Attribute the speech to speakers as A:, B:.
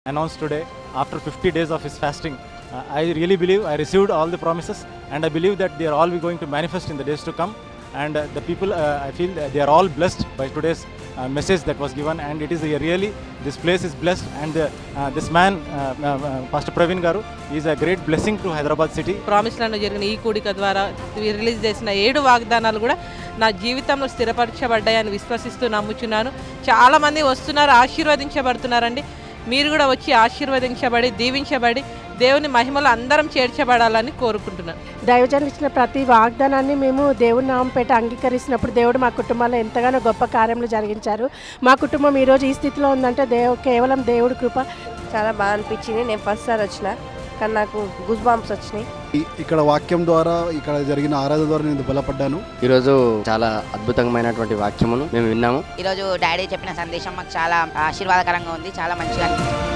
A: announced today after 50 days of his fasting. I really believe I received all the promises, and I believe that they are all going to manifest in the days to come. And the people, I feel they are all blessed by today's message that was given, and it is really, this place is blessed, and this man, Pastor Praveen Garu, is a great blessing to Hyderabad city.
B: ప్రామిస్లలో జరిగిన ఈ కూడిక ద్వారా release చేసిన 7 వాగ్దానాలు కూడా నా జీవితంలో స్థిరపరచబడ్డాయని విశ్వసిస్తూ నమ్ముచున్నాను. చాలామంది వస్తున్నారు, ఆశీర్వదించబడుతున్నారండి. మీరు కూడా వచ్చి ఆశీర్వదించబడి దీవించబడి దేవుని మహిమలో అందరం చేర్చబడాలని కోరుకుంటున్నాను.
C: దైవజనులు ఇచ్చిన ప్రతి వాగ్దానాన్ని మేము దేవుని నామం పెట్టి అంగీకరిస్తున్నప్పుడు దేవుడు మా కుటుంబాల్లో ఎంతగానో గొప్ప కార్యములు జరిగించారు. మా కుటుంబం ఈరోజు ఈ స్థితిలో ఉందంటే కేవలం దేవుడి కృప.
D: చాలా బాగా అనిపించింది. నేను ఫస్ట్ సార్ వచ్చిన, కానీ నాకు గూస్ బాంబ్స్ వచ్చినాయి.
E: ఇక్కడ వాక్యం ద్వారా, ఇక్కడ జరిగిన ఆరాధన ద్వారా నేను బలపడ్డాను.
F: ఈరోజు చాలా అద్భుతమైనటువంటి వాక్యమును మేము విన్నాము.
G: ఈరోజు డాడీ చెప్పిన సందేశం మాకు చాలా ఆశీర్వాదకరంగా ఉంది, చాలా మంచిగా అనిపించింది.